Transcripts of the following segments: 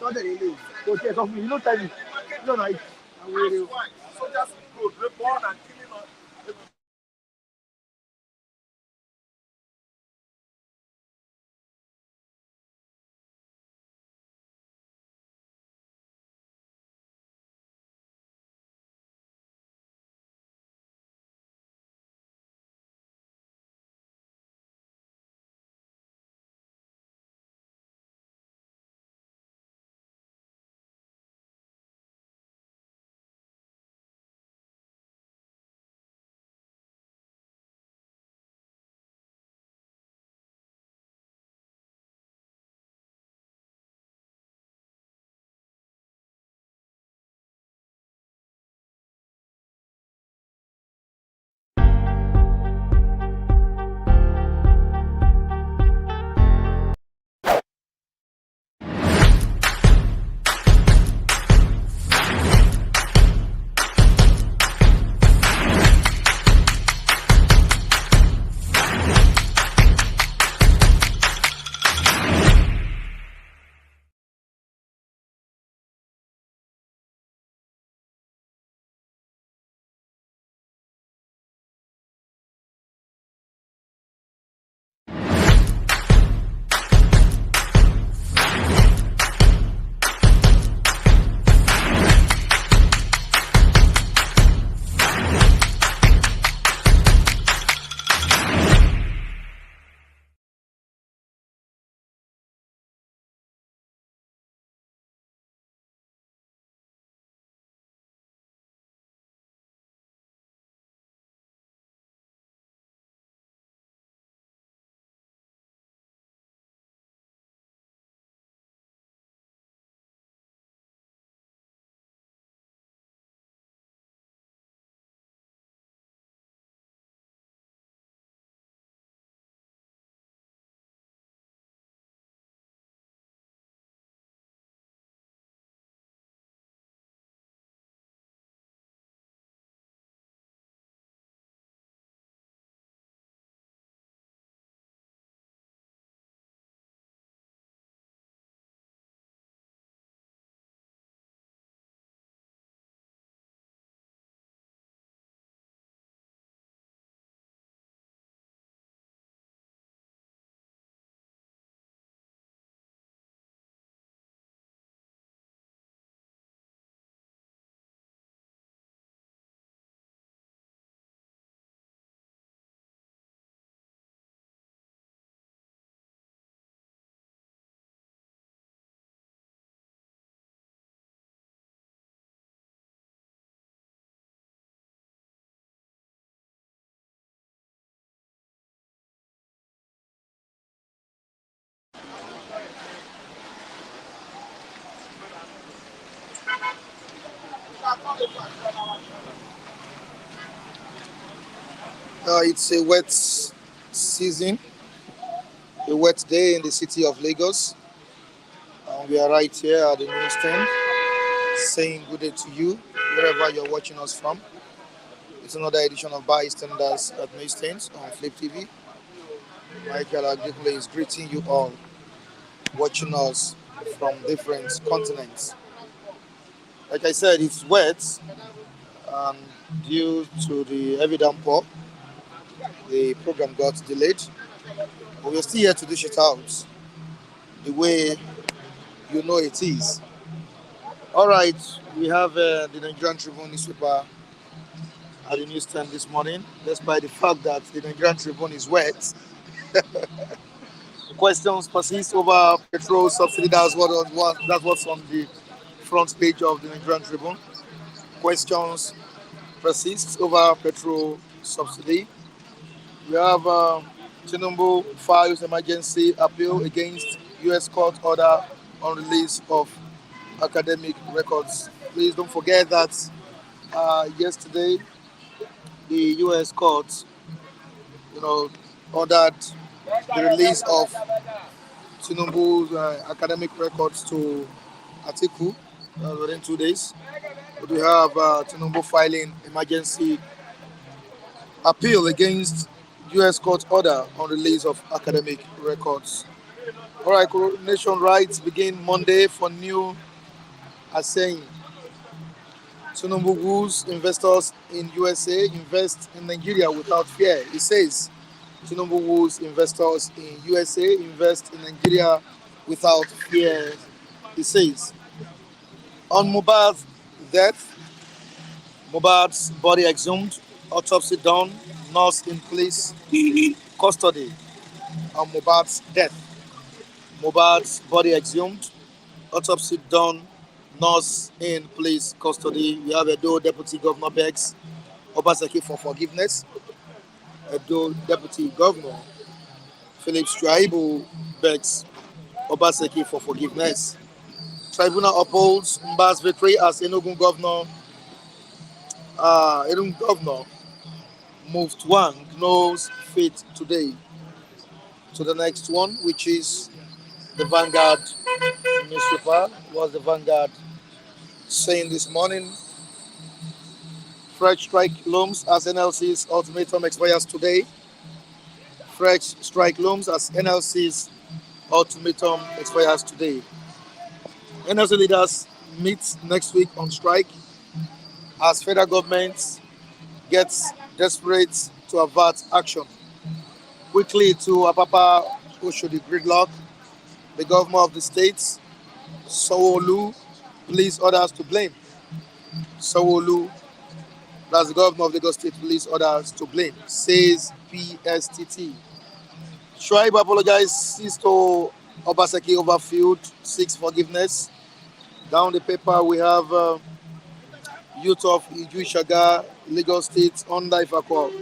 Okay, so you know, tell me. No, no, I will. Soldiers go, reborn and killing us. It's a wet season, a wet day in the city of Lagos. We are right here at the newsstand saying good day to you wherever you're watching us from. It's another edition of Bystanders at Newsstands on Flip TV. Michael Agdekule is greeting you all watching us from different continents. Like I said, it's wet and due to the heavy downpour, the program got delayed. But we're still here to dish it out the way you know it is. All right, we have the Nigerian Tribune newspaper at the newsstand this morning, despite the fact that the Nigerian Tribune is wet. Questions persist over petrol subsidy. That's what's on the front page of the Nigerian Tribune. Questions persist over petrol subsidy. We have Tinubu files emergency appeal against U.S. court order on release of academic records. Please don't forget that yesterday the U.S. court, ordered the release of Tinubu's academic records to Atiku within 2 days. But we have Tinubu filing emergency appeal against U.S. court order on release of academic records. All right, coronation rites begin Monday for new assaying. Tinubu woos investors in USA invest in Nigeria without fear. He says Tinubu woos investors in USA invest in Nigeria without fear. He says on Mohbad's death, Mohbad's body exhumed, autopsy done, nurse in police custody. On Mohbad's death, Mohbad's body exhumed, autopsy done, nurse in police custody. We have Edo Deputy Governor begs Obaseki for forgiveness. Edo Deputy Governor Philip Straibu begs Obaseki for forgiveness. Tribunal upholds Mba's victory as Enugu Governor. Enugu Governor moved one knows fate today to the next one, which is the Vanguard newspaper. Was the Vanguard saying this morning? Fresh strike looms as NLC's ultimatum expires today. Fresh strike looms as NLC's ultimatum expires today. NLC leaders meet next week on strike as federal government gets desperate to avert action. Quickly to Apapa Oshodi gridlock, the governor of the state, Sowolu, police orders to blame. Sowolu, that's the governor of Lagos State, police orders to blame, says PSTT. Shoaib apologizes to Obaseki over field, seeks forgiveness. Down the paper, we have youth of Iju Shaga, Lagos State, under Ifako,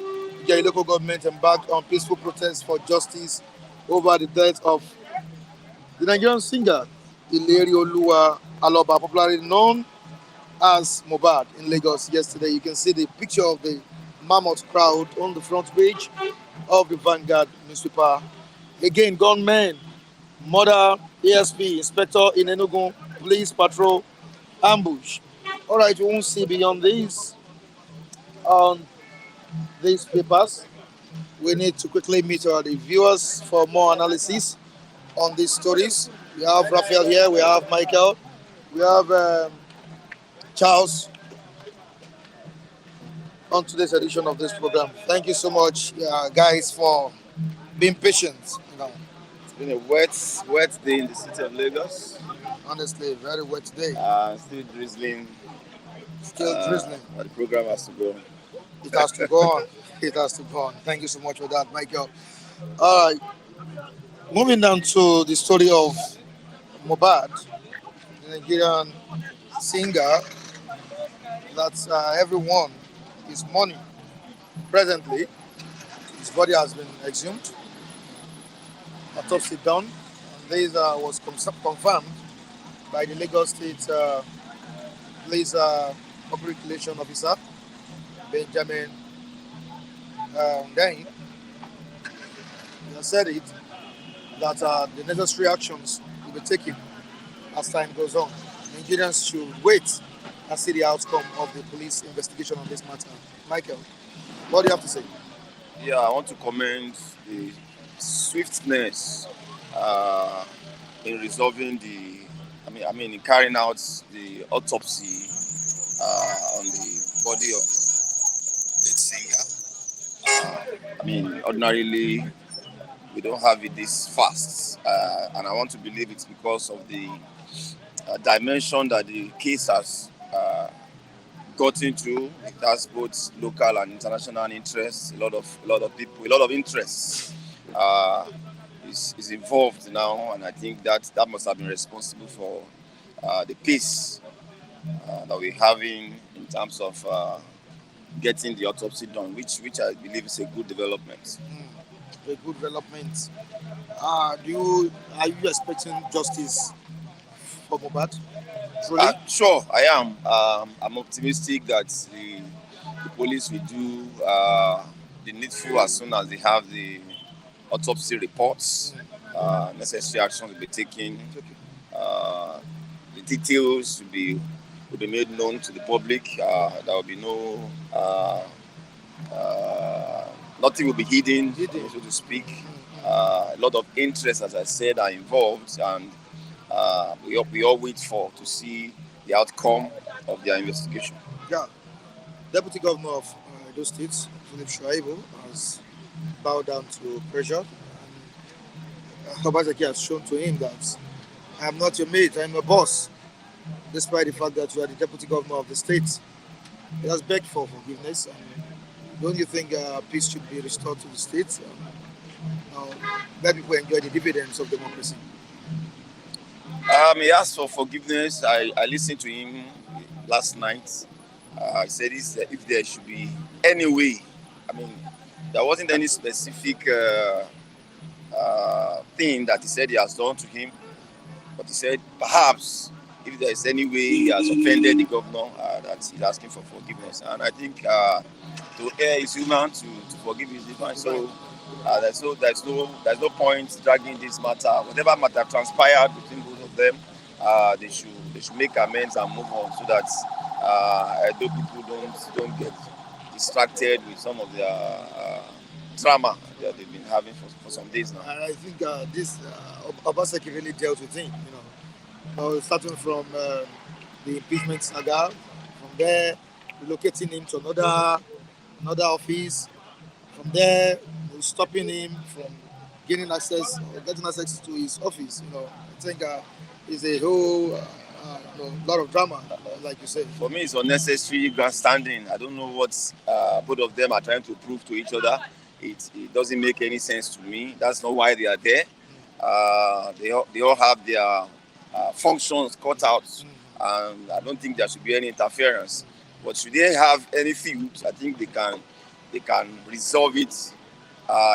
the local government embarked on peaceful protests for justice over the death of the Nigerian singer Ileri Oluwa Aloba, popularly known as Mohbad in Lagos yesterday. You can see the picture of the mammoth crowd on the front page of the Vanguard newspaper. Again, gunmen, murder, ASP, inspector in Enugu, police patrol, ambush. All right, we won't see beyond these on these papers. We need to quickly meet the viewers for more analysis on these stories. We have Raphael here, we have Michael, we have Charles on today's edition of this program. Thank you so much, guys, for being patient. It's been a wet day in the city of Lagos. Honestly, very wet day. Still drizzling. Still drizzling. But the program has to go. It has to go on. It has to go on. Thank you so much for that, Michael. All right. Moving down to the story of Mohbad, the Nigerian singer that everyone is mourning. Presently, his body has been exhumed, autopsy done, and this was confirmed by the Lagos State Police Public Relations Officer, Benjamin Dane. He has said it that the necessary actions will be taken as time goes on. Nigerians should wait and see the outcome of the police investigation on this matter. Michael, what do you have to say? Yeah, I want to commend the swiftness in resolving in carrying out the autopsy on the body of the singer. Ordinarily, we don't have it this fast, and I want to believe it's because of the dimension that the case has got into. It has both local and international interests. A lot of people, a lot of interests is involved now, and I think that must have been responsible for the peace that we're having in terms of getting the autopsy done, which I believe is a good development. A good development. Are you expecting justice for Mohbad? Sure, I am. I'm optimistic that the police will do the needful as soon as they have the autopsy reports. Necessary actions will be taken. The details will be made known to the public. There will be no nothing will be hidden, so to speak. a lot of interest, as I said, are involved, and we all wait for to see the outcome of their investigation. Yeah, Deputy Governor of Edo State, Philip Shuaibu, has bowed down to pressure. And Obaseki has shown to him that I am not your mate, I am your boss, despite the fact that you are the Deputy Governor of the state. He has begged for forgiveness. And don't you think peace should be restored to the state? Let people enjoy the dividends of democracy. He asked for forgiveness. I listened to him last night. He said if there should be any way, I mean, there wasn't any specific thing that he said he has done to him, but he said perhaps if there is any way he has offended the governor, that he's asking for forgiveness. And I think to err is human, to forgive is divine. So there's no point dragging this matter. Whatever matter transpired between both of them, they should make amends and move on, so that Edo people don't get distracted with some of their drama that they've been having for some days now. And I think this Obaseki really dealt with him. Starting from the impeachment saga, from there relocating him to another office, from there stopping him from getting access to his office. I think it's a whole lot of drama, like you said. For me, it's unnecessary grandstanding. I don't know what both of them are trying to prove to each other. It doesn't make any sense to me. That's not why they are there. They all have their functions cut out, and I don't think there should be any interference. But should they have any feuds, I think they can resolve it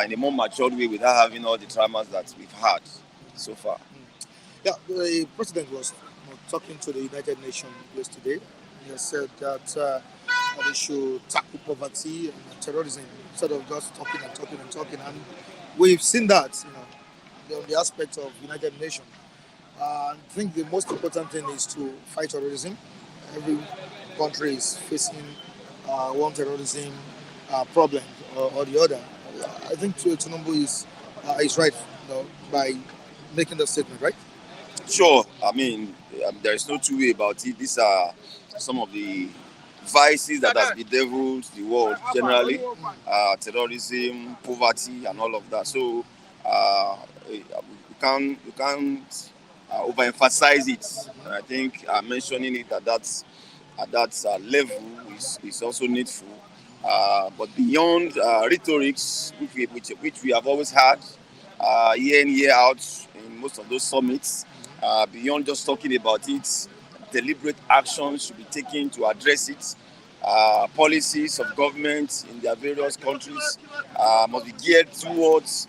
in a more matured way without having all the dramas that we've had so far. Yeah, the president was talking to the United Nations yesterday. He has said that they should tackle poverty and terrorism instead of just talking and talking and talking. And we've seen that, on the aspect of United Nations. I think the most important thing is to fight terrorism. Every country is facing one terrorism problem or the other. I think Tinubu is right by making that statement, right? Sure. I mean, there is no two way about it. These are some of the vices that has bedeviled the world generally, terrorism, poverty, and all of that. So we can't overemphasize it. And I think mentioning it at that level is also needful. But beyond rhetorics, which we have always had year in, year out in most of those summits, beyond just talking about it, deliberate actions should be taken to address it. Policies of government in their various countries must be geared towards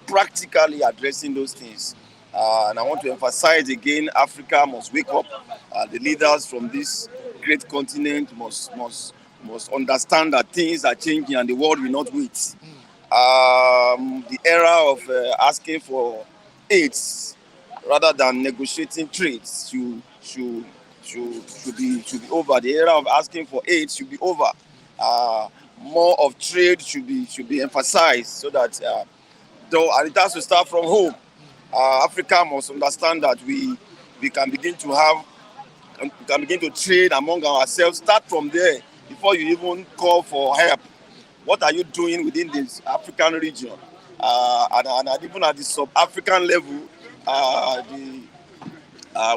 practically addressing those things. And I want to emphasize again, Africa must wake up. The leaders from this great continent must understand that things are changing and the world will not wait. The era of asking for aids rather than negotiating trades should be over. The era of asking for aid should be over. More of trade should be emphasized, so that and it has to start from home. Africa must understand that we can begin to trade among ourselves. Start from there before you even call for help. What are you doing within this African region? And even at the sub-African level, the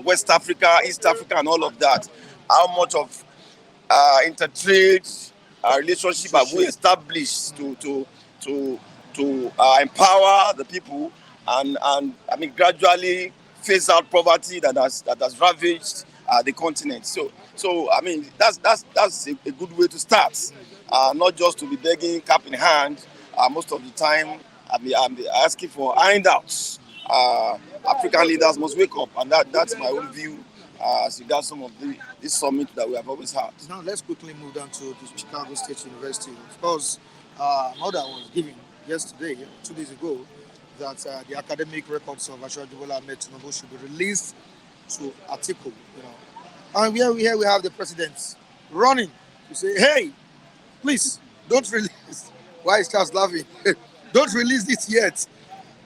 West Africa, East Africa, and all of that. How much of intertrade relationship have we established to empower the people and I mean gradually phase out poverty that has ravaged the continent. So I mean that's a good way to start. Not just to be begging cap in hand. Most of the time, I'm asking for handouts. African leaders must wake up, and that's my own view as regards some of this summit that we have always had. Now let's quickly move down to Chicago State University. Of course, order was given yesterday, 2 days ago, that the academic records of Ashwaji Bola Ahmed Tinubu should be released to Atiku. And here we have the president running to say, "Hey, please don't release." Why is Charles laughing? Don't release this yet.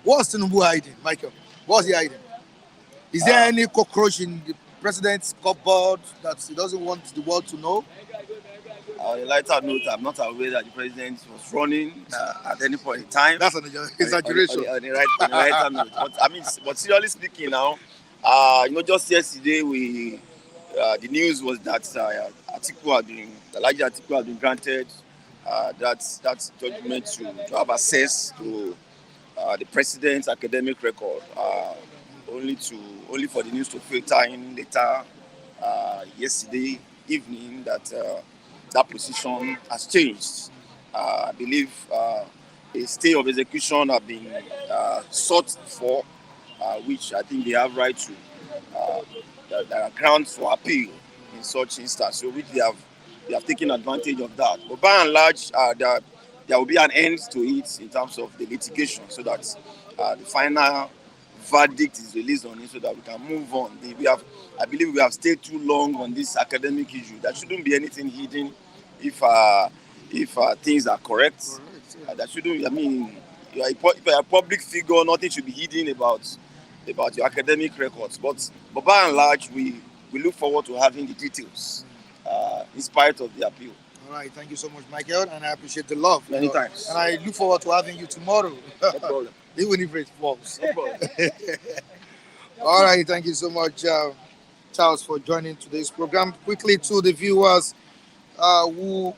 What's Tinubu hiding, Michael? What's he hiding? Is there Uh, any cockroach in the president's cupboard that he doesn't want the world to know? on a lighter note, I'm not aware that the president was running at any point in time. That's an exaggeration. On a lighter note, but I mean, but seriously speaking, now, just yesterday the news was that Elijah Atiku had been granted that judgment to have access to the president's academic record, only for the news to filter in later yesterday evening that that position has changed. I believe a stay of execution have been sought for, which I think they have right to. There are grounds for appeal in such instance, so which they have taken advantage of that. But by and large, there will be an end to it in terms of the litigation, so that the final verdict is released on it, so that we can move on. I believe we have stayed too long on this academic issue. There shouldn't be anything hidden if things are correct. There shouldn't. I mean, if you are a public figure, nothing should be hidden about your academic records. But by and large, we look forward to having the details in spite of the appeal. All right, thank you so much, Michael, and I appreciate the love. Many thanks. And I look forward to having you tomorrow. No problem. Even if it falls. No problem. All right, thank you so much, Charles, for joining today's program. Quickly to the viewers who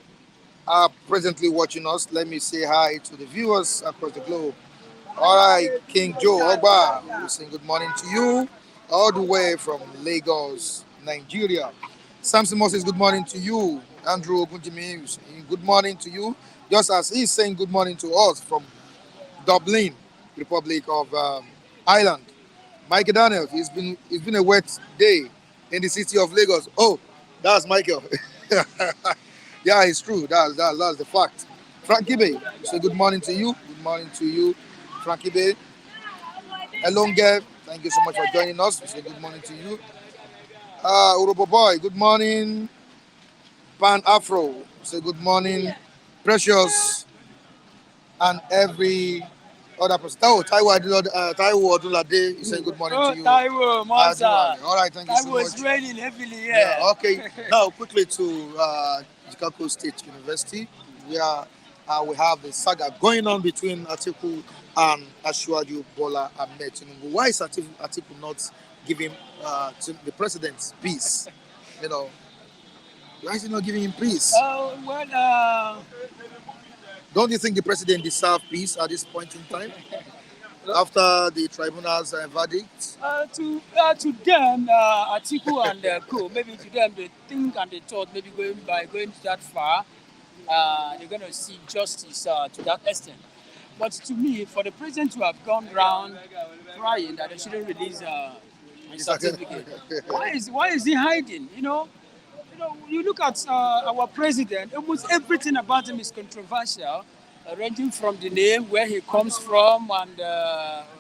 are presently watching us, let me say hi to the viewers across the globe. All right, King Joe Ogba, we say good morning to you, all the way from Lagos, Nigeria. Samson Moses, good morning to you. Andrew Ogunjimi, good morning to you. Just as he's saying good morning to us from Dublin, Republic of Ireland. Michael Daniels, it's been a wet day in the city of Lagos. Oh, that's Michael. Yeah, it's true. That's the fact. Frankie Bay, say good morning to you. Good morning to you, Frankie Bay. Elonge, thank you so much for joining us. We say good morning to you. Urobo Boy, good morning. Pan Afro, say good morning. Precious and every other person. Taiwo Odunlade, you say good morning to you. Taiwo, Monza. All right, thank you so Taiwo much. is raining heavily here. Yeah, okay. Now, quickly to Chicago State University, where we have the saga going on between Atiku and Asiwaju Bola Ahmed Tinubu. Why is Atiku not giving the president peace? Why is he not giving him peace? Don't you think the president deserves peace at this point in time? After the tribunal's verdict? To them, Atiku and co, maybe to them they think and they thought maybe going that far, they're going to see justice to that extent. But to me, for the president to have gone around crying that they shouldn't release his certificate, why is he hiding? You look at our president, almost everything about him is controversial, ranging from the name, where he comes from, and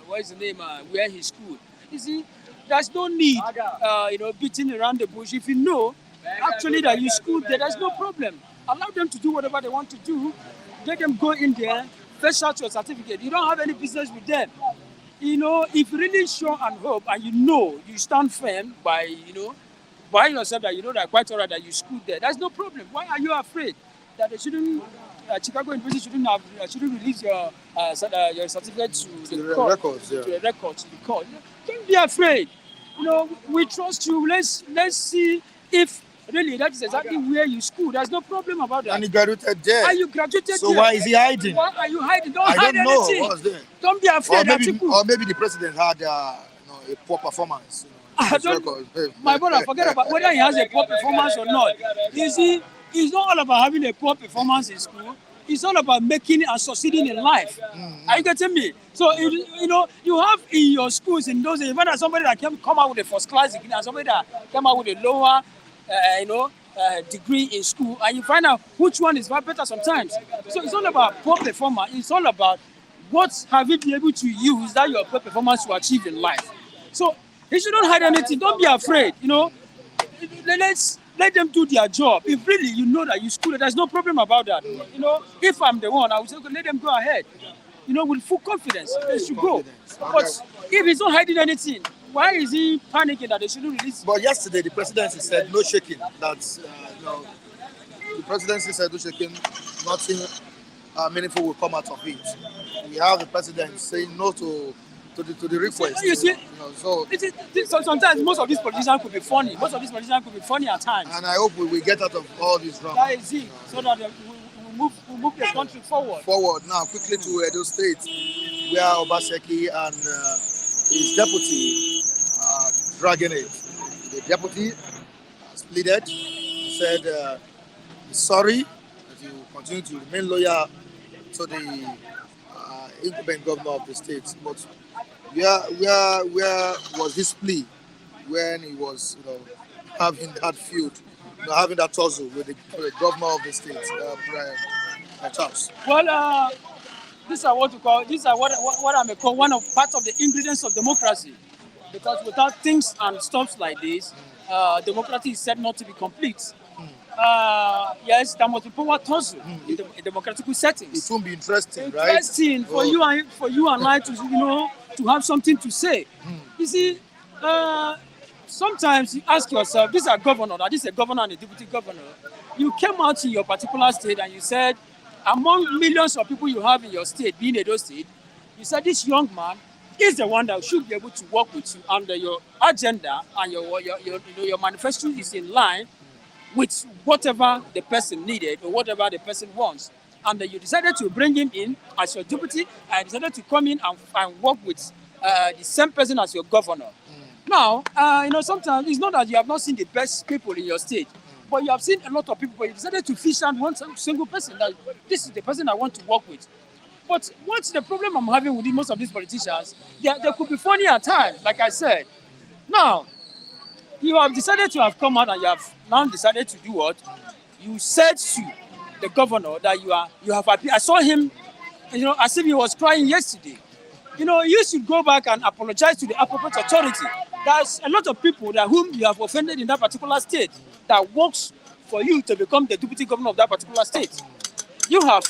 what is the name, where he schooled. You see, there's no need, beating around the bush. If you know, actually, that you schooled there, there's no problem. Allow them to do whatever they want to do. Let them go in there, fetch out your certificate. You don't have any business with them. If you really show and hope, and you stand firm by yourself that that quite alright that you schooled there. There's no problem. Why are you afraid that they shouldn't? Chicago University shouldn't release your certificate to the court, records, to the records, to the court. Don't be afraid. We trust you. Let's see if really that is exactly where you school. There's no problem about that. And you graduated there. And you graduated so there. Why is he hiding? Why are you hiding? Don't I hide don't know. anything. What's there? Don't be afraid. Or maybe the president had a poor performance. My brother, forget about whether he has a poor performance or not. You see, it's not all about having a poor performance in school. It's all about making it and succeeding in life. Mm-hmm. Are you getting me? So, you have in your schools in those days, you find out somebody that can come out with a first class degree and somebody that come out with a lower, degree in school, and you find out which one is better sometimes. So it's all about poor performance. It's all about what have you been able to use that your poor performance to achieve in life. So you shouldn't hide anything. Don't be afraid. Let them do their job. If really that you school, there's no problem about that. If I'm the one, I would say, okay, let them go ahead. with full confidence, they should go. Confidence. But Okay. if he's not hiding anything, why is he panicking that they shouldn't release him? But yesterday, the presidency said no shaking. That the presidency said no shaking. Nothing meaningful will come out of it. We have the president saying no to the request. You see, So so sometimes most of these politicians could be funny. Most of these politicians could be funny at times. and I hope we will get out of all this drama. That is it. So that we move the country forward. Forward now quickly to Edo State, where Obaseki and his deputy dragging it. The deputy has pleaded, said he's sorry that he will continue to remain loyal to the incumbent governor of the state. But where was his plea when he was having that feud, having that tussle with the governor of the state, Charles? Well, these are what I may call one of part of the ingredients of democracy. Because without things and stuff like this, democracy is said not to be complete. Yes, there must be power tussle in democratic settings. It won't be interesting, right? Interesting for you and I to have something to say. You see, sometimes you ask yourself, this is a governor, this is a governor and a deputy governor. You came out in your particular state and you said, among millions of people you have in your state, being Edo State, you said this young man is the one that should be able to work with you, and your agenda and your manifesto is in line with whatever the person needed or whatever the person wants. And then you decided to bring him in as your deputy and decided to come in and work with the same person as your governor. Now, sometimes it's not that you have not seen the best people in your state, but you have seen a lot of people, but you decided to fish out one single person that this is the person I want to work with. But what's the problem I'm having with most of these politicians? They could be funny at times, like I said. Now, you have decided to have come out and you have now decided to do what? You said to the governor that you have appealed. I saw him, as if he was crying yesterday. You should go back and apologize to the appropriate authority. There's a lot of people whom you have offended in that particular state that works for you to become the deputy governor of that particular state. You have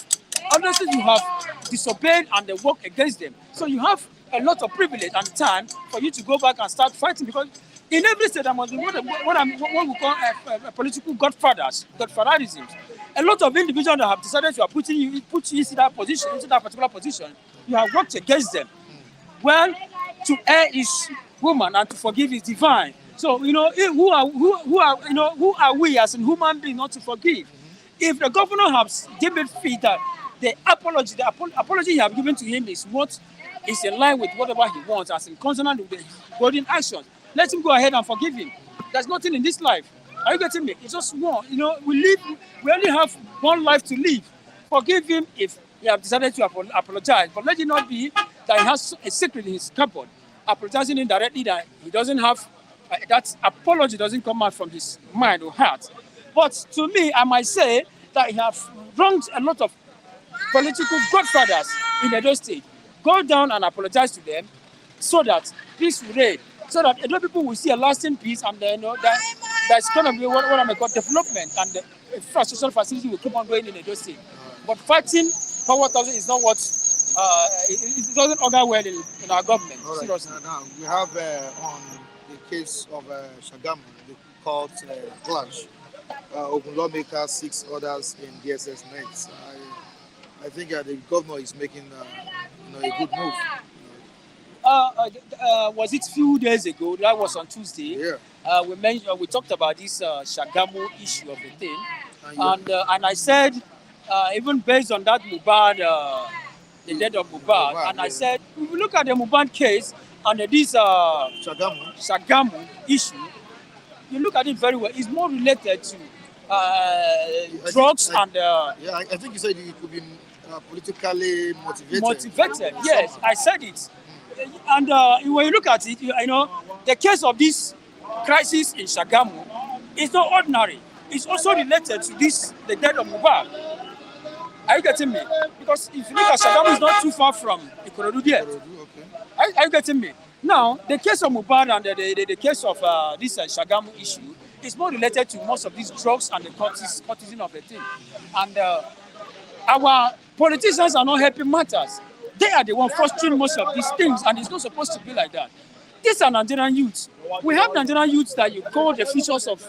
disobeyed and they work against them. So you have a lot of privilege and time for you to go back and start fighting, because in every state there must be what we call political godfatherism. A lot of individuals that have decided to have put you into that particular position, you have worked against them. Well, to err is human and to forgive is divine. So who are we as a human being not to forgive? If the governor has given feet that the apology you have given to him is what is in line with whatever he wants, as in consonant with the golden actions, let him go ahead and forgive him. There's nothing in this life. Are you getting me? It's just one. We only have one life to live. Forgive him if he has decided to apologize, but let it not be that he has a secret in his cupboard, apologizing indirectly that he doesn't have that apology doesn't come out from his mind or heart. But to me, I might say that he has wronged a lot of political godfathers in Edo State. Go down and apologize to them so that peace will reign, so that Edo people will see a lasting peace, and that's going to be what I may call development, and the infrastructural facility will keep on going in Edo State. But fighting power tussle is not what it doesn't augur well in our government. All right. Seriously. Now we have on the case of Shagamu, the court clash. Open lawmakers, 6 others in DSS next. I think the governor is making a good move. Was it few days ago? That was on Tuesday. Yeah. We talked about this Shagamu issue of the thing, and I said even based on that Mohbad, the death of Mohbad, and I said if you look at the Mohbad case and this Shagamu issue, you look at it very well. It's more related to drugs and. Yeah, I think you said it could be politically motivated. Motivated, yes, I said it. And when you look at it, the case of this crisis in Shagamu is not ordinary. It's also related to the death of Mohbad. Are you getting me? Because if you look at Shagamu, it's not too far from Ikorodu yet. Okay. Are you getting me? Now, the case of Mohbad and the case of this Shagamu issue is more related to most of these drugs and the courtesan of the thing. And our politicians are not helping matters. They are the one fostering most of these things, and it's not supposed to be like that. These are Nigerian youths. We have Nigerian youths that you call the futures of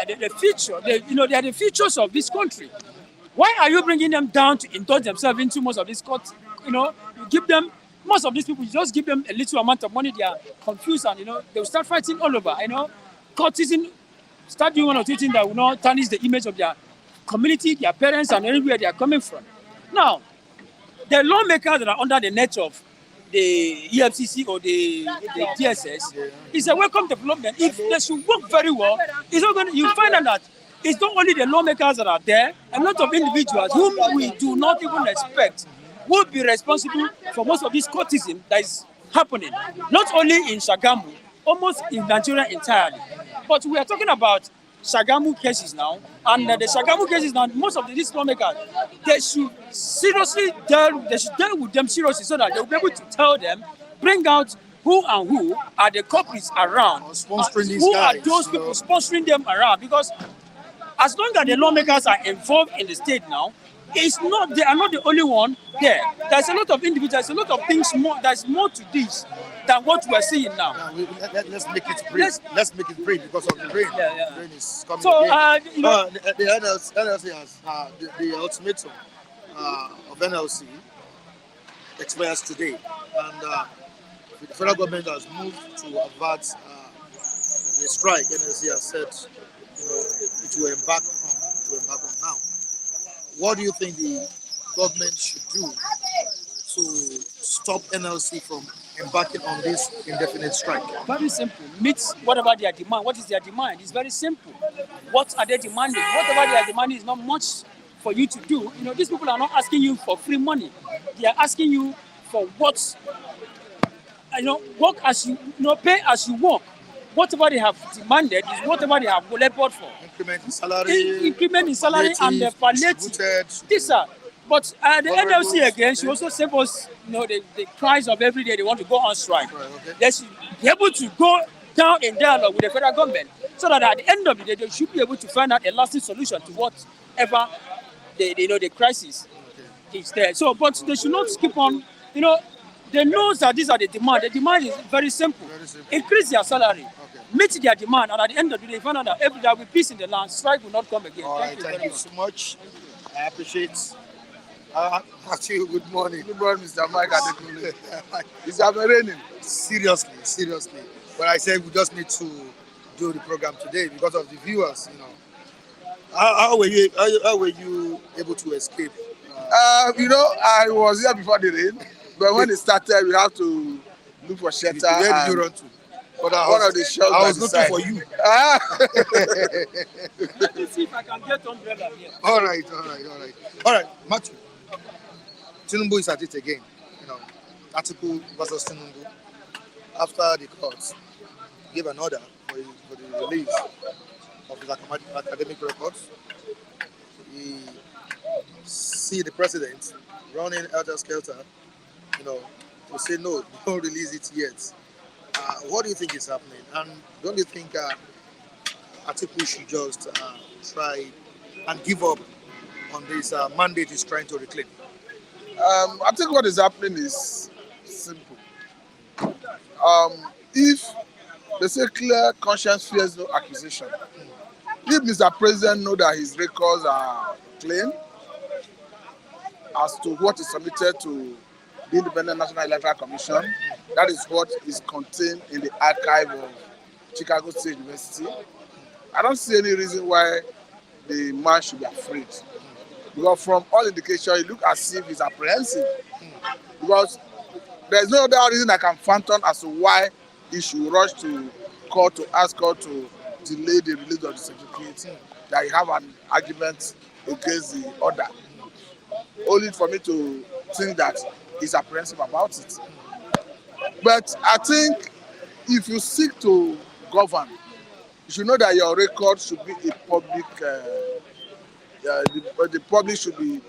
the future. They are the futures of this country. Why are you bringing them down to indulge themselves into most of these courts? You give them most of these people. You just give them a little amount of money. They are confused, and they'll start fighting all over. Courtesan, start doing one or two things that will not tarnish the image of their community, their parents, and everywhere they are coming from. Now, the lawmakers that are under the net of the EFCC or the DSS is a welcome development. If they should work very well, it's not going. You find out that it's not only the lawmakers that are there, a lot of individuals whom we do not even expect will be responsible for most of this courtism that is happening, not only in Shagamu, almost in Nigeria entirely. But we are talking about Shagamu cases now, and the Shagamu cases now, most of these lawmakers, they should deal with them seriously so that they'll be able to tell them, bring out who are the culprits around, sponsoring these who guys, are those people sponsoring them around, because as long as the lawmakers are involved in the state now, they are not the only one there. There's a lot of individuals, there's a lot of things more. There's more to this than what we're seeing now. Let's make it brief. Let's make it brief because of the rain. The rain is coming. So the NLC has the ultimatum of NLC expires today, and the federal government has moved to avert the strike. NLC has said it will embark on now. What do you think the government should do to stop NLC from embarking on this indefinite strike? Very simple. Meet whatever their demand. What is their demand? It's very simple. What are they demanding? Whatever they are demanding is not much for you to do. These people are not asking you for free money. They are asking you for what, work as you, pay as you work. Whatever they have demanded is whatever they have labored for. Increment in salary. Increment in salary and the palliative. These are. But the NLC again, she also save us, the cries of every day they want to go on strike. Right, okay. They should be able to go down in dialogue with the federal government so that at the end of the day, they should be able to find out a lasting solution to whatever the crisis is there. So, but they should not keep on, they know that these are the demand. The demand is very simple. Increase their salary. Meet their demand, and at the end of the day, find out that there will be peace in the land. Strike will not come again. All right, thank you so much. I appreciate. Actually, good morning. Good morning, Mr. Mike Adekunle. It's raining. Seriously. But I said we just need to do the program today because of the viewers. How were you able to escape? I was here before the rain, but when it started, we have to look for shelter. Where did you run to? But one of the shelters. I was looking for you. Let me see if I can get umbrella here. All right, Matthew. Tinubu is at it again. Atiku versus Tinubu. After the courts gave an order for the release of his academic records, he see the president running helter-skelter, to say no, don't release it yet. What do you think is happening? And don't you think Atiku should just try and give up on this mandate he's trying to reclaim? I think what is happening is simple. If they say clear conscience fears no accusation, if Mr. President know that his records are clean as to what is submitted to the Independent National Electoral Commission, that is what is contained in the archive of Chicago State University. I don't see any reason why the man should be afraid. Because from all indications, it looks as if he's apprehensive. Because there's no other reason I can fathom as to why he should rush to court to ask court to delay the release of the certificate, that he have an argument against the order. Only for me to think that he's apprehensive about it. But I think if you seek to govern, you should know that your record should be a public. The public should be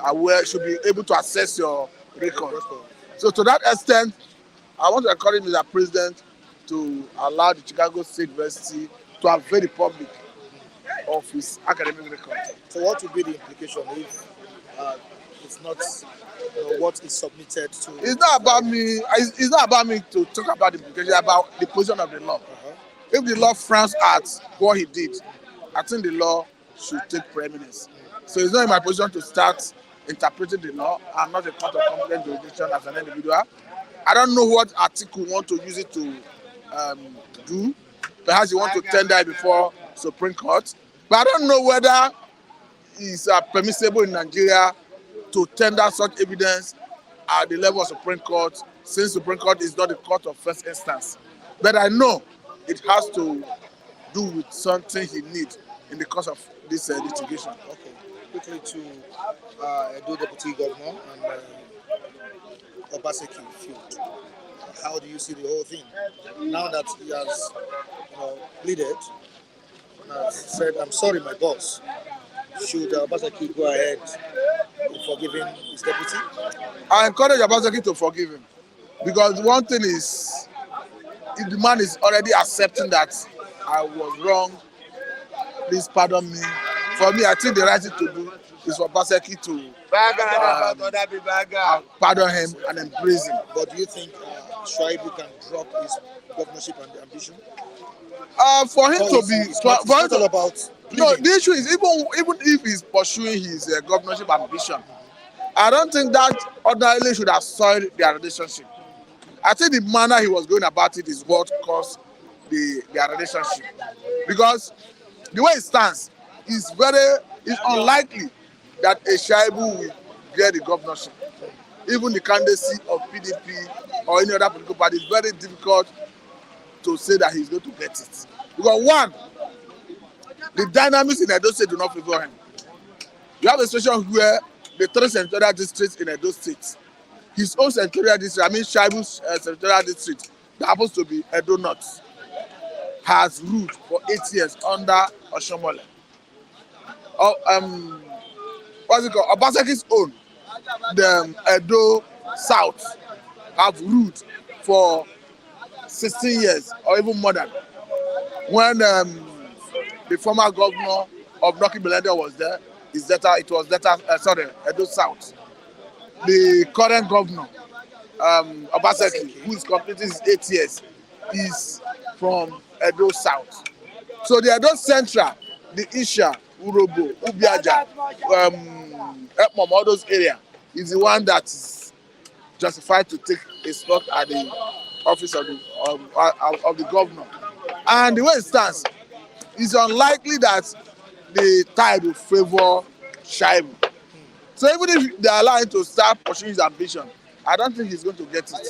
aware, should be able to access your record. So to that extent, I want to encourage Mr. President to allow the Chicago State University to avail the public of his academic record. So what would be the implication if the it's not what is submitted to. It's not about me. It's not about me to talk about the implication. It's about the position of the law. If the law frowns at what he did, I think the law should take preeminence. So it's not in my position to start interpreting the law. I'm not a court of competent jurisdiction as an individual. I don't know what article want to use it to do. Perhaps you want to tender it before Supreme Court. But I don't know whether it's permissible in Nigeria to tender such evidence at the level of Supreme Court, since Supreme Court is not the court of first instance. But I know it has to do with something he needs in the course of this litigation. Okay. Quickly to Edo Deputy Governor and Obaseki field. How do you see the whole thing? Now that he has pleaded and has said, I'm sorry, my boss, should Obaseki go ahead in forgiving his deputy? I encourage Obaseki to forgive him, because one thing is, if the man is already accepting that I was wrong, please pardon me. For me, I think the right thing to do is for Obaseki to pardon him and embrace him. But do you think Shuaibu can drop his governorship and ambition? For him to be, it's not all about pleading. No, the issue is even if he's pursuing his governorship ambition, I don't think that ordinarily should have soiled their relationship. I think the manner he was going about it is what caused their relationship, because the way it stands is it's unlikely that a Shuaibu will get the governorship. Even the candidacy of PDP or any other political party, it's very difficult to say that he's going to get it. Because one, the dynamics in Edo State do not favor him. You have a situation where the three senatorial districts in Edo State, his own senatorial district, Shuaibu's senatorial district, that happens to be Edo North, has ruled for 8 years under Oshomole. What's it called? Obaseki's own, the Edo South, have ruled for 16 years or even more than. When the former governor of Noki Belende was there, Edo South. The current governor, Obaseki, who is completing his 8 years, is from Edo South. So the Edo Central, the Isha, Urobo, Ubiaja, Ekmom, all those areas, is the one that is justified to take a slot at the office of the governor. And the way it stands, it's unlikely that the tide will favor Shuaibu. So even if they allow him to start pursuing his ambition, I don't think he's going to get it.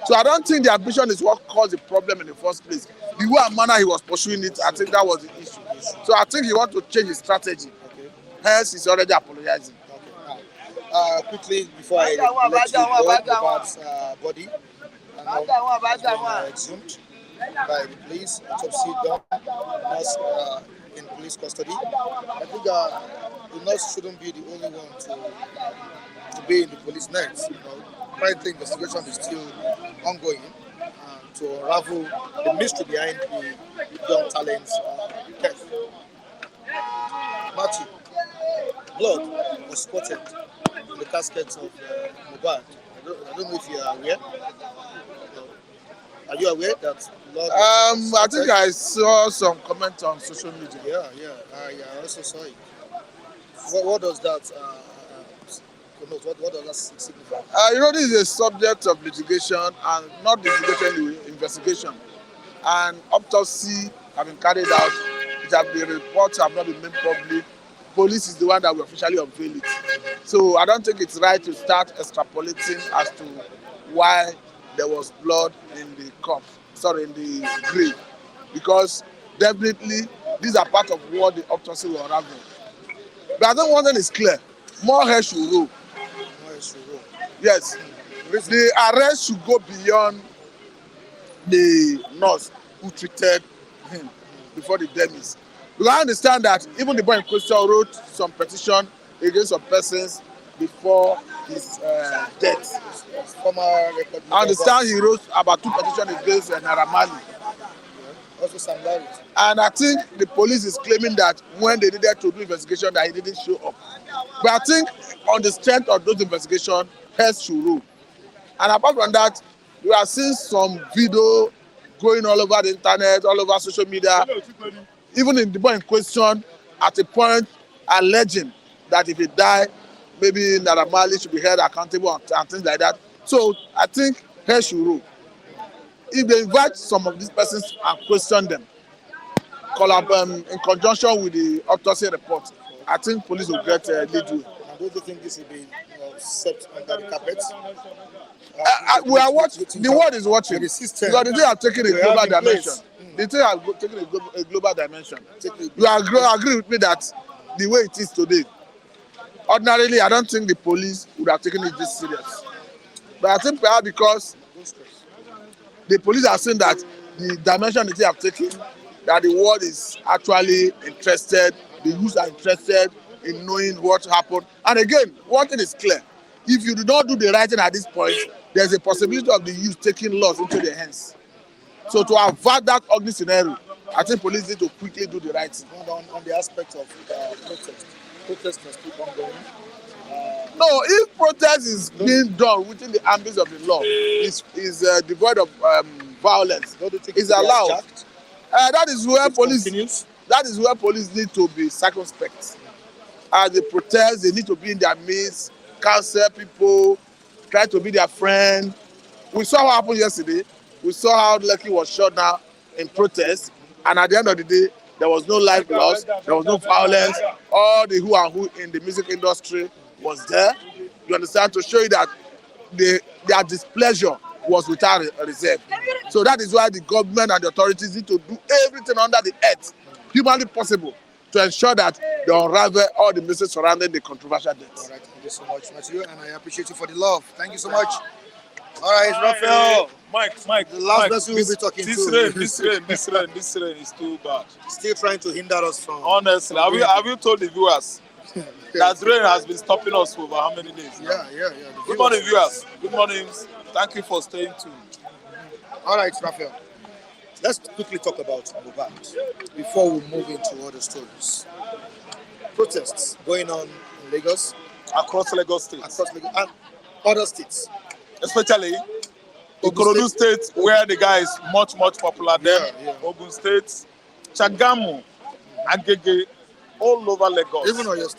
So I don't think the ambition is what caused the problem in the first place. The way and manner he was pursuing it, I think that was the issue. So I think he wants to change his strategy. Okay. Hence, he's already apologizing. Okay. Quickly, before I let you go, Mohbad's body exhumed by the police, autopsy done, nurse in police custody. I think the nurse shouldn't be the only one to be in the police nets. Currently, investigation is still ongoing to unravel the mystery behind the young talent's death. Matthew, blood was spotted in the casket of Mohbad. I don't know if you are aware. Are you aware that blood was I think I saw some comments on social media. Yeah. I also saw it. What does that connote? What does that signify? This is a subject of litigation, and not litigation, investigation. And autopsy have been carried out. The reports have not been made public. Police is the one that will officially unveil it. So I don't think it's right to start extrapolating as to why there was blood in the in the grave. Because definitely these are part of what the autopsy will unravel. But I think one thing is clear. More hair should roll. Yes. The arrest should go beyond the nurse who treated him before the demise. Because I understand that even the boy in question wrote some petition against some persons before his death. I understand he wrote about 2 petitions against Naira Marley. Also Sam Larry. And I think the police is claiming that when they needed to do investigation that he didn't show up. But I think on the strength of those investigations, heads should rule. And apart from that, we are seeing some video going all over the internet, all over social media, even in the boy in question, at a point alleging that if he die, maybe Naira Marley should be held accountable and things like that. So I think heads should rule. If they invite some of these persons and question them, in conjunction with the autopsy report, I think police will get lead way. And don't you think this will be swept under the carpet? We are watching. The world is watching. The system. Because the thing has taken a global dimension. The thing has taken a global dimension. You agree with me that the way it is today, ordinarily, I don't think the police would have taken it this serious. But I think perhaps because the police are saying that the dimension that they have taken, that the world is actually interested, the youth are interested in knowing what happened. And again, one thing is clear. If you do not do the right thing at this point, there's a possibility of the youth taking laws into their hands. So to avoid that ugly scenario, I think police need to quickly do the right thing. On the aspect of protest must keep on going. No, if protest is being done within the ambit of the law, is devoid of violence, is allowed. That is where police. Continues. That is where police need to be circumspect. As they protest, they need to be in their midst, counsel people, try to be their friend. We saw what happened yesterday. We saw how Lekki was shot down in protest, and at the end of the day, there was no life lost, there was no violence. All the who and who in the music industry was there. You understand, to show you that their displeasure was without a reserve. So that is why the government and the authorities need to do everything under the earth, humanly possible, to ensure that they unravel all the mysteries surrounding the controversial deaths. All right, thank you so much, Matthew, and I appreciate you for the love. Thank you so much. All right, Raphael. Mike, The last person we'll be talking to. This rain is too bad. Still trying to hinder us from. Honestly, have you told the viewers that rain has been stopping us for over how many days? Yeah. Good morning, viewers. Good morning. Thank you for staying tuned. All right, Raphael. Let's quickly talk about Mohbad before we move into other stories. Protests going on in Lagos, Across Lagos State, and other states. especially Ikorodu State, where the guy is much popular there. Yeah. Ogun State, Chagamu, Agege, all over Lagos. Even Oyo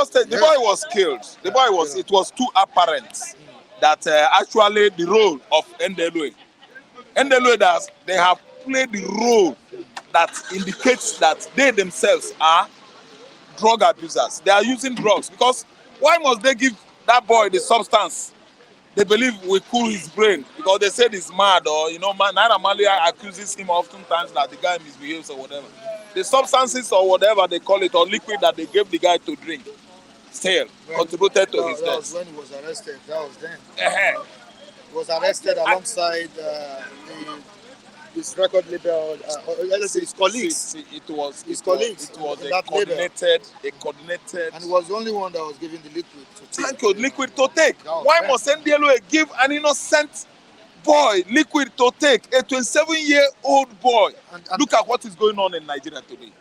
State, the boy was killed. It was too apparent that actually the role of NDLA, that they have played the role that indicates that they themselves are drug abusers. They are using drugs because why must they give that boy the substance they believe will cool his brain? Because they said he's mad, or Naira Marley accuses him oftentimes that the guy misbehaves or whatever. The substances or whatever they call it, or liquid that they gave the guy to drink, still contributed to his death. That was when he was arrested. That was then. He was arrested alongside his record label, let's say his colleagues. It was his colleagues. It was a coordinated. And he was the only one that was given the liquid to take. Thank you, liquid to take. Why must NDLA give an innocent boy liquid to take? A 27-year-old boy. And look at what is going on in Nigeria today.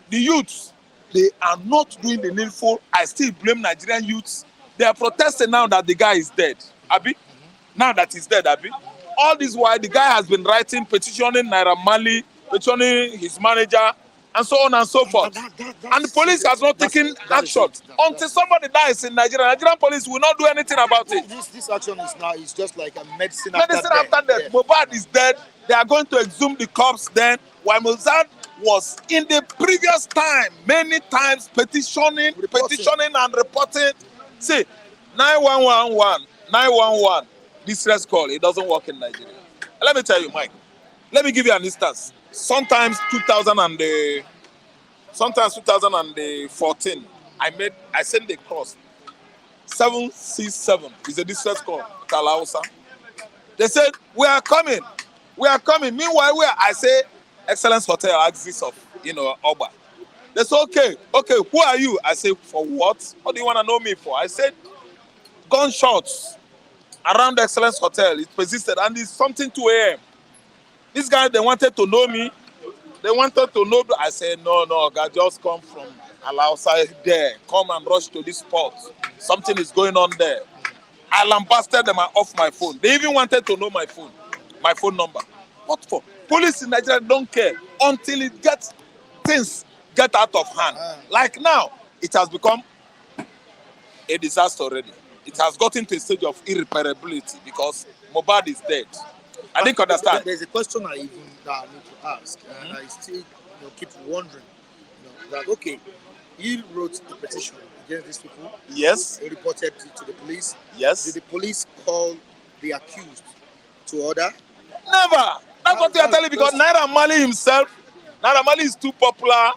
The youths, they are not doing the needful. I still blame Nigerian youths. They are protesting now that the guy is dead. Abi? Now that he's dead, Abi? All this while, the guy has been writing, petitioning Naira Marley, petitioning his manager, and so on and so forth. And the police has not taken action until somebody dies in Nigeria. Nigerian police will not do anything about it. This action is just like a medicine after death. Yeah. Mohbad is dead. They are going to exhume the corpse then. While Mohbad was in the previous time, many times petitioning and reporting. See, 911. Distress call, it doesn't work in Nigeria. Let me tell you, Mike. Let me give you an instance. Sometimes 2014, I sent a cross. 767 is a distress call, Kalausa. They said, we are coming. Meanwhile, I say, Excellence Hotel, axis of, Oba. They said, okay, who are you? I say, for what? What do you want to know me for? I said, gunshots around the Excellence Hotel. It persisted, and it's something 2 a.m. This guy, they wanted to know me. They wanted to know. I said, no, God, just come from outside there. Come and rush to this spot. Something is going on there. I lambasted them off my phone. They even wanted to know my phone number. What for? Police in Nigeria don't care until things get out of hand. Like now, it has become a disaster already. It has gotten to a stage of irreparability because Mohbad is dead. I didn't understand. There's a question I even need to ask, and I still keep wondering. That okay, he wrote the petition against these people. Yes. He reported to the police. Yes. Did the police call the accused to order? Never. That's what they are telling because Naira Marley himself, Naira Marley is too popular.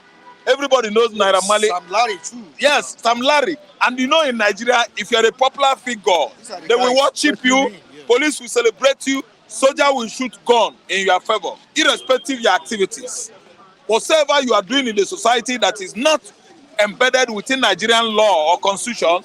Everybody knows Naira Marley. Sam Larry too. Yes, Sam Larry. And in Nigeria, if you're a popular figure, they will worship you, police will celebrate you, soldier will shoot gun in your favor, irrespective of your activities. Whatever you are doing in the society that is not embedded within Nigerian law or constitution,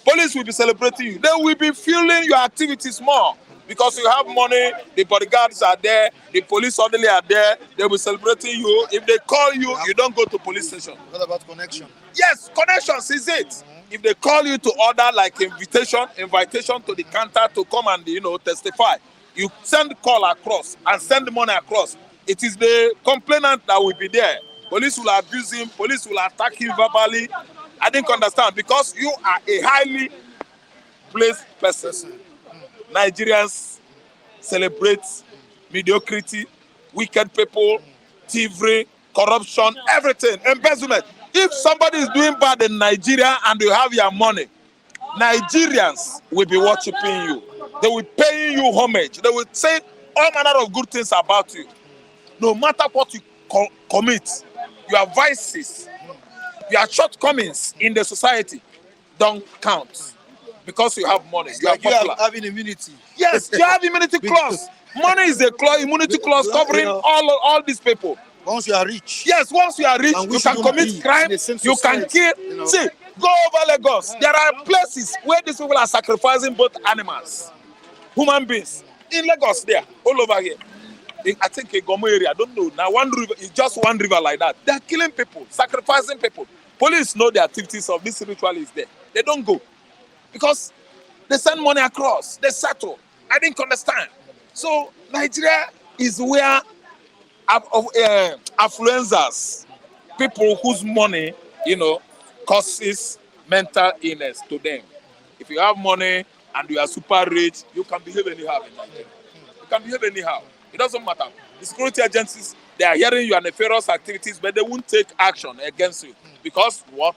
police will be celebrating you. They will be fueling your activities more because you have money, the bodyguards are there, the police orderly are there, they will be celebrating you. If they call you, you don't go to police station. What about connection? Yes, connections is it. If they call you to order like invitation to the counter to come and testify, you send call across and send money across. It is the complainant that will be there. Police will abuse him, police will attack him verbally. I didn't understand because you are a highly placed person. Nigerians celebrate mediocrity, wicked people, thievery, corruption, everything, embezzlement. If somebody is doing bad in Nigeria and you have your money, Nigerians will be worshiping you. They will pay you homage. They will say all manner of good things about you. No matter what you commit, your vices, your shortcomings in the society don't count because you have money. You like are popular. You are having immunity. Yes, you have immunity clause. Money is a immunity clause covering all these people. Once you are rich. Yes, once you are rich, you can commit crime, you can kill. See, go over Lagos. There are places where these people are sacrificing both animals, human beings. In Lagos there, all over here. I think a Gomo area, I don't know. Now one river, it's just one river like that. They're killing people, sacrificing people. Police know the activities of this ritualists there. They don't go. Because they send money across, they settle. I didn't understand. So Nigeria is where affluencers, people whose money, causes mental illness to them. If you have money and you are super rich, you can behave anyhow in Nigeria. You can behave anyhow. It doesn't matter. The security agencies, they are hearing your nefarious activities, but they won't take action against you because what?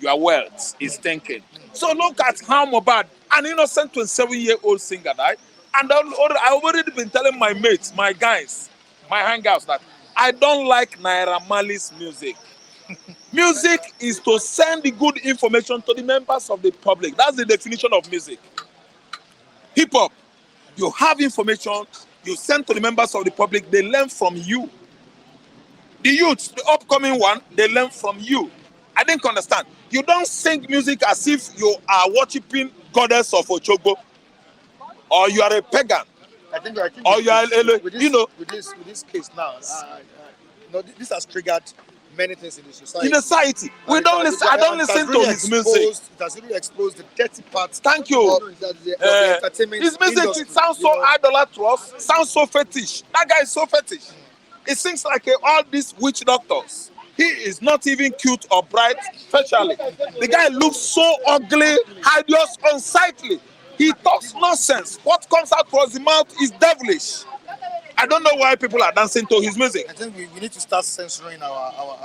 Your wealth is thinking. So look at how Mohbad, an innocent 27-year-old singer, died. And I already been telling my mates, my guys, my hangouts that I don't like Naira Marley's music. Music is to send the good information to the members of the public. That's the definition of music. Hip hop, you have information, you send to the members of the public, they learn from you. The youth, the upcoming one, they learn from you. I didn't understand. You don't sing music as if you are worshiping goddess of Ochogbo, or you are a pagan. I think or you are, with this case now, this has triggered many things in the society. In the society, we don't listen. I don't listen to his music. It has really exposed the dirty parts. Thank you. Of the entertainment his music industry, it sounds so idolatrous, sounds so fetish. That guy is so fetish. It seems like all these witch doctors. He is not even cute or bright, facially. The guy looks so ugly, hideous, unsightly. He talks nonsense. What comes out from his mouth is devilish. I don't know why people are dancing to his music. I think we need to start censoring our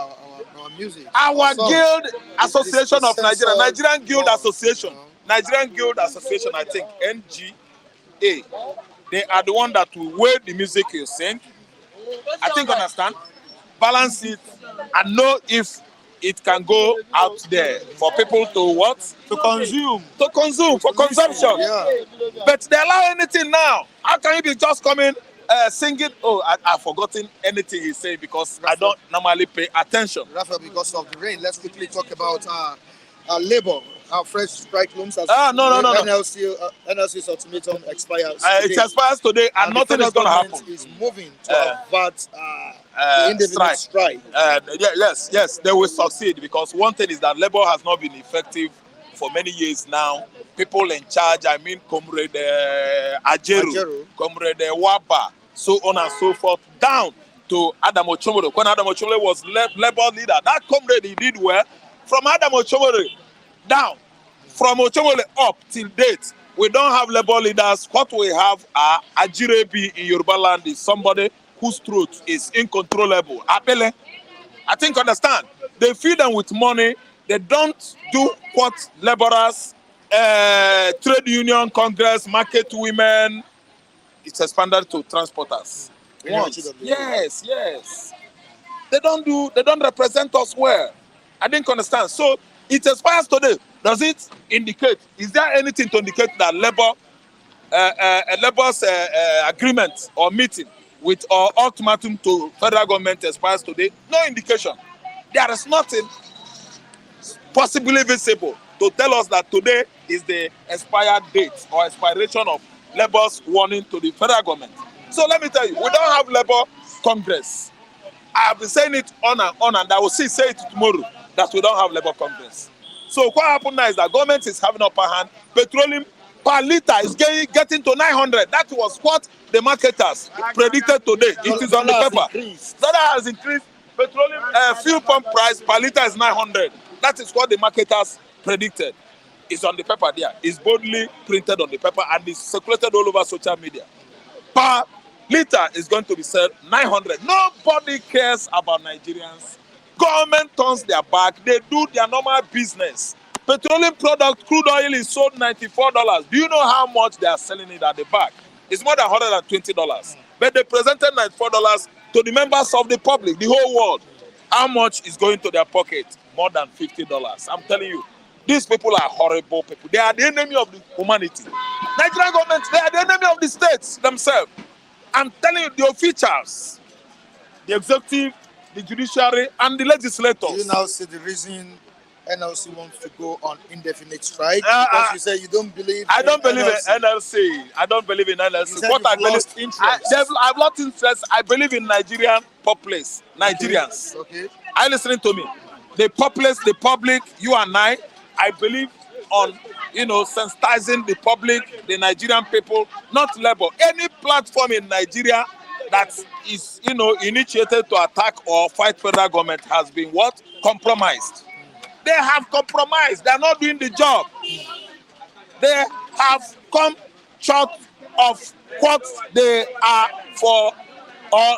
music. Our Guild Association of Nigeria, Nigerian Guild Association, Nigerian Guild Association, I think, NGA. They are the one that will weigh the music you sing. I think understand, balance it, and know if it can go out there for people to what? To consume. To consume, for consumption. Yeah. But they allow anything now. How can you be just coming, singing? Oh, I've forgotten anything he's saying because Raphael, I don't normally pay attention. Raphael, because of the rain, let's quickly talk about labor. Our fresh strike looms as no. NLC's ultimatum expires today. It expires today and nothing is going to happen. Is moving to avert Indefinite strike. strike. Yes, they will succeed because one thing is that labor has not been effective for many years now. People in charge, I mean, Comrade Ajeru, Ajero. Comrade Waba, so on and so forth, down to Adam Ochomole. When Adam Ochomole was labor leader, that comrade he did well. From Adam Ochomole down, from Ochomole up till date, we don't have labor leaders. What we have are Ajirebi in Yoruba land is somebody whose truth is incontrollable. Abele, I think understand. They feed them with money. They don't do what laborers, trade union, congress, market women. It's expanded to transporters. Once. Yes. They don't represent us well. I didn't understand. So it expires today. Does it indicate? Is there anything to indicate that labor's agreement or meeting with or ultimatum to federal government expires today? No indication. There is nothing possibly visible to tell us that today is the expired date or expiration of labor's warning to the federal government. So let me tell you, we don't have labor congress. I have been saying it on, and I will say it tomorrow that we don't have labor congress. So what happened now is that government is having upper hand. Petroleum per liter is getting to 900. That was what the marketers predicted today. It is on the paper. Dollar has increased. Petroleum fuel pump price per liter is 900. That is what the marketers predicted. It's on the paper there. It's boldly printed on the paper and it's circulated all over social media. Per liter is going to be said 900. Nobody cares about Nigerians. Government turns their back. They do their normal business. Petroleum product, crude oil is sold $94. Do you know how much they are selling it at the back? It's more than $120. But they presented $94 to the members of the public, the whole world. How much is going to their pocket? More than $50. I'm telling you, these people are horrible people. They are the enemy of the humanity. Nigerian government, they are the enemy of the states themselves. I'm telling you, the officials, the executive, the judiciary, and the legislators. Do you now see the reason NLC wants to go on indefinite strike? Because you say you don't believe. I don't believe in NLC. I don't believe in NLC. What I believe, I've lost interest. I believe in Nigerian populace, Nigerians. Okay. Are you listening to me? The populace, the public, you and I believe on, sensitizing the public, the Nigerian people, not labor. Any platform in Nigeria that is, initiated to attack or fight federal government has been what? Compromised. They have compromised. They are not doing the job. They have come short of what they are for, or,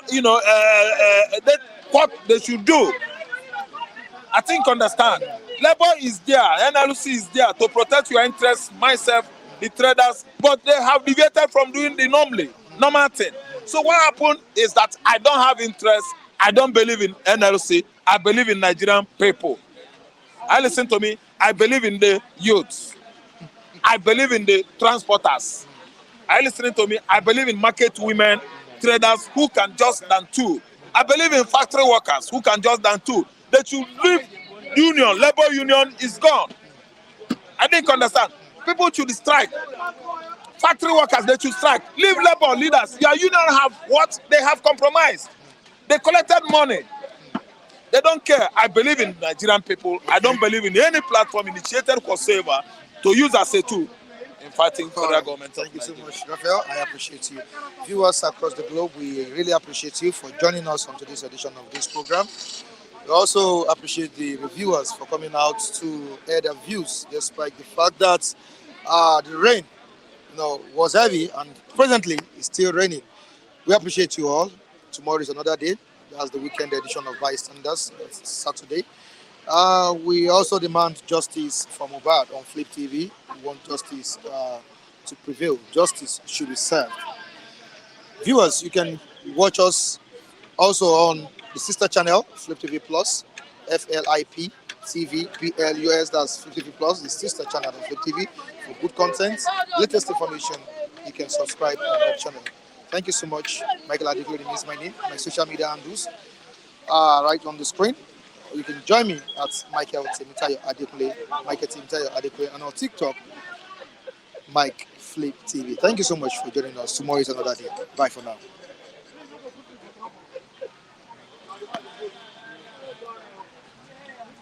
what they should do. I think understand. Labor is there, NLC is there to protect your interests, myself, the traders, but they have deviated from doing the normal thing. So what happened is that I don't have interest, I don't believe in NLC, I believe in Nigerian people. I listen to me, I believe in the youths. I believe in the transporters. I listening to me, I believe in market women, traders who can just than two. I believe in factory workers who can just than two. They should leave union, labor union is gone. I didn't understand. People should strike. Factory workers, they should strike. Leave labor leaders. Your union have what? They have compromised. They collected money. They don't care. I believe in Nigerian people. I don't believe in any platform initiated whatsoever to use as a tool in fighting federal government. Thank you so much, Raphael. I appreciate you. Viewers across the globe, we really appreciate you for joining us on today's edition of this program. We also appreciate the reviewers for coming out to air their views, despite the fact that the rain, was heavy and presently it's still raining. We appreciate you all. Tomorrow is another day. That's the weekend edition of Bystanders. It's Saturday. We also demand justice for Mohbad on Flip TV. We want justice to prevail. Justice should be served. Viewers, you can watch us also on the sister channel, Flip TV Plus, FLIP TV PLUS, that's Flip TV Plus, the sister channel of Flip TV for good content, latest information. You can subscribe on that channel. Thank you so much. Michael Adequate is my name. My social media handles right on the screen. You can join me at Michael Temitayo Adequate, and on TikTok, Mike Flip TV. Thank you so much for joining us. Tomorrow is another day. Bye for now.